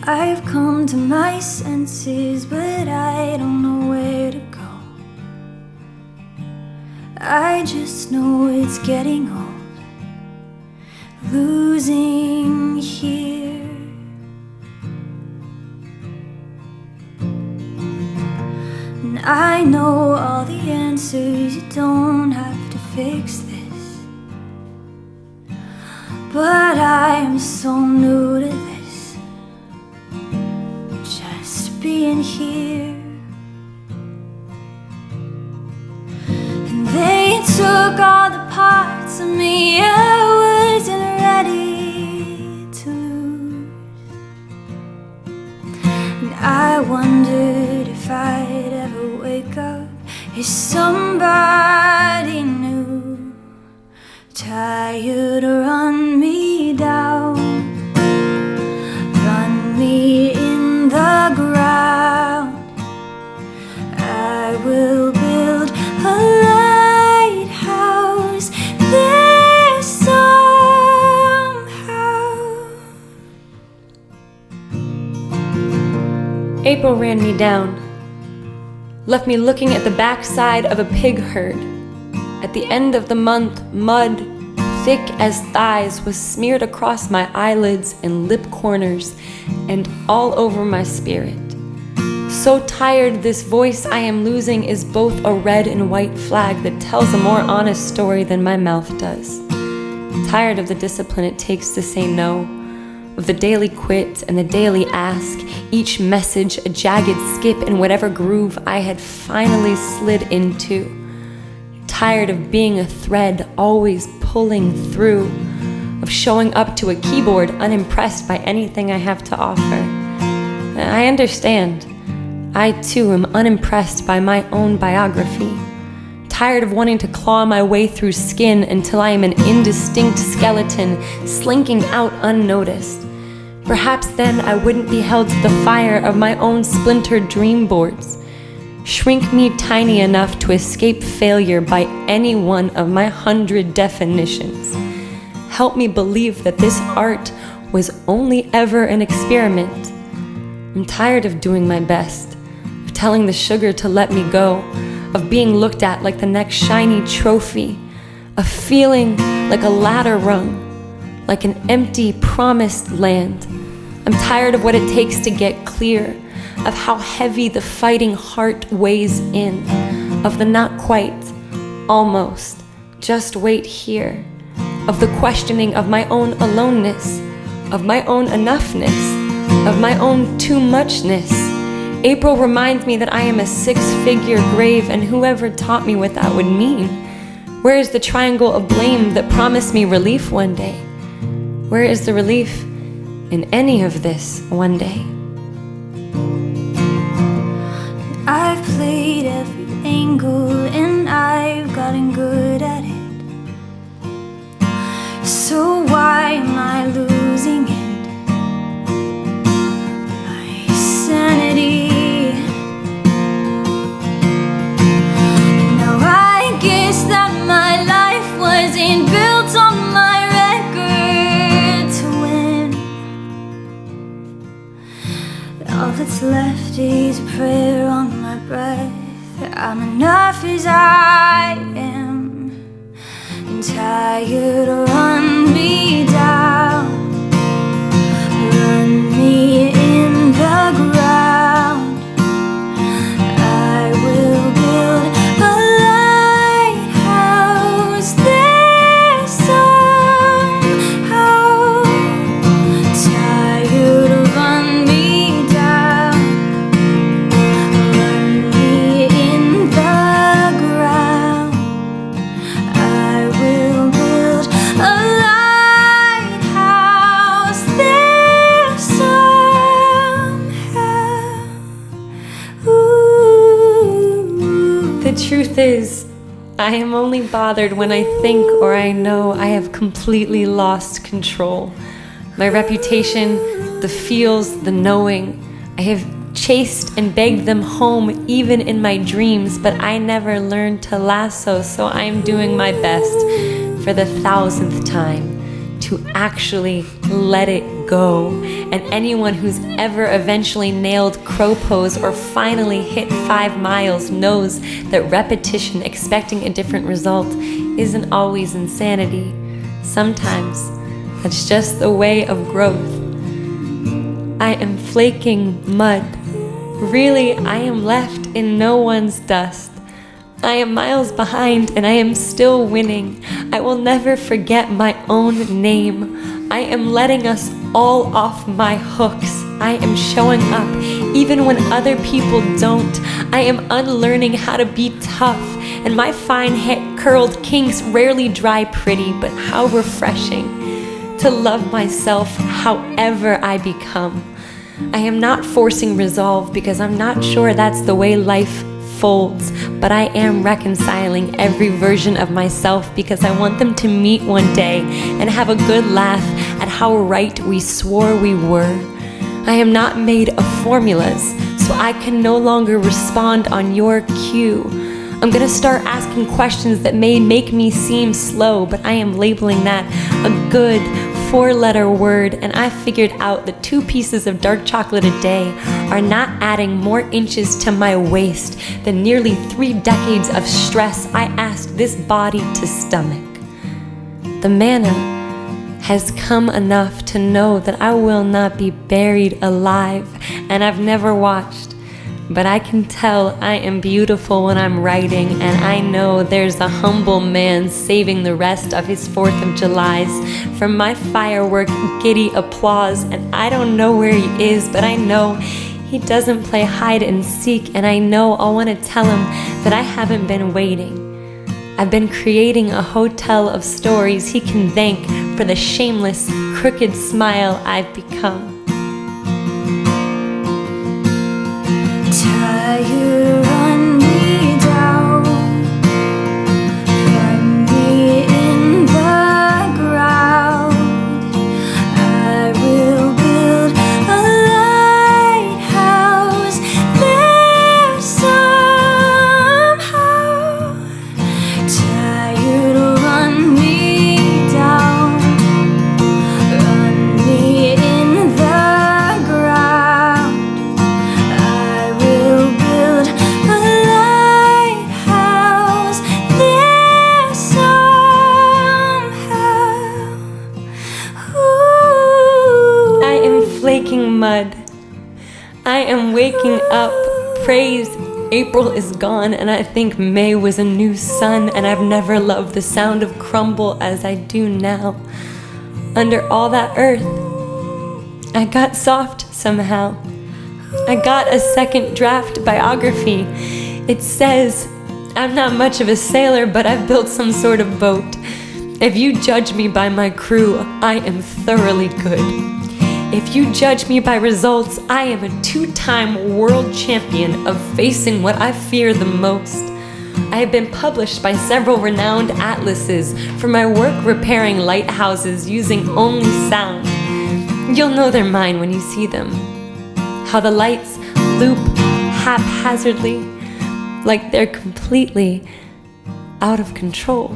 I've come to my senses, but I don't know where to go. I just know it's getting old, losing here. And I know all the answers, you don't have to fix this, but I am so new to this, just being here. And they took all the parts of me I wasn't ready to lose. And I wondered if I'd ever wake up as somebody new, tired to run me down, run me in the ground. I will build a lighthouse there somehow. April ran me down, left me looking at the backside of a pig herd. At the end of the month, mud, thick as thighs, was smeared across my eyelids and lip corners and all over my spirit. So tired, this voice I am losing is both a red and white flag that tells a more honest story than my mouth does. Tired of the discipline it takes to say no, of the daily quit and the daily ask, each message a jagged skip in whatever groove I had finally slid into. Tired of being a thread always pulling through, of showing up to a keyboard unimpressed by anything I have to offer. I understand. I too am unimpressed by my own biography. Tired of wanting to claw my way through skin until I am an indistinct skeleton slinking out unnoticed. Perhaps then I wouldn't be held to the fire of my own splintered dream boards. Shrink me tiny enough to escape failure by any one of my 100 definitions. Help me believe that this art was only ever an experiment. I'm tired of doing my best, of telling the sugar to let me go, of being looked at like the next shiny trophy, of feeling like a ladder rung, like an empty promised land. I'm tired of what it takes to get clear, of how heavy the fighting heart weighs in, of the not quite, almost, just wait here, of the questioning of my own aloneness, of my own enoughness, of my own too muchness. April reminds me that I am a six-figure grave, and whoever taught me what that would mean? Where is the triangle of blame that promised me relief one day? Where is the relief in any of this one day? I've played every angle and I've gotten good at it. So why am I losing it? My sanity. Now I guess that my life wasn't built on my record to win. All that's left is a prayer on my breath. I'm enough as I am, and tired to run me down, run me in the ground. I will build a lighthouse there somehow. Tired to run me down, run me in the ground. I will build a lighthouse there somehow. Ooh. The truth is, I am only bothered when I think or I know I have completely lost control. My reputation, the feels, the knowing, I have chased and begged them home even in my dreams, but I never learned to lasso, so I am doing my best for the 1000th time to actually let it go. And anyone who's ever eventually nailed crow pose or finally hit 5 miles knows that repetition expecting a different result isn't always insanity. Sometimes that's just the way of growth. I am flaking mud. Really, I am left in no one's dust. I am miles behind and I am still winning. I will never forget my own name. I am letting us all off my hooks. I am showing up even when other people don't. I am unlearning how to be tough, and my fine curled kinks rarely dry pretty, but how refreshing to love myself however I become. I am not forcing resolve because I'm not sure that's the way life folds, but I am reconciling every version of myself because I want them to meet one day and have a good laugh at how right we swore we were. I am not made of formulas, so I can no longer respond on your cue. I'm gonna start asking questions that may make me seem slow, but I am labeling that a good 4-letter word, and I figured out that 2 pieces of dark chocolate a day are not adding more inches to my waist than nearly 3 decades of stress I asked this body to stomach. The manna has come enough to know that I will not be buried alive, and I've never watched, but I can tell I am beautiful when I'm writing, and I know there's a humble man saving the rest of his 4th of Julys from my firework giddy applause, and I don't know where he is, but I know he doesn't play hide and seek, and I know I'll want to tell him that I haven't been waiting. I've been creating a hotel of stories he can thank for the shameless, crooked smile I've become. Tired, run me down, run me in the ground. I will build a lighthouse there somehow. Tired, run me down, run me in the ground. I will build a lighthouse there somehow. Ooh. I am flaking mud. I am waking up. Praise April is gone, and I think May was a new sun, and I've never loved the sound of crumble as I do now. Under all that earth, I got soft somehow. I got a second draft biography. It says, I'm not much of a sailor, but I've built some sort of boat. If you judge me by my crew, I am thoroughly good. If you judge me by results, I am a 2-time world champion of facing what I fear the most. I have been published by several renowned atlases for my work repairing lighthouses using only sound. You'll know they're mine when you see them. How the lights loop haphazardly, like they're completely out of control.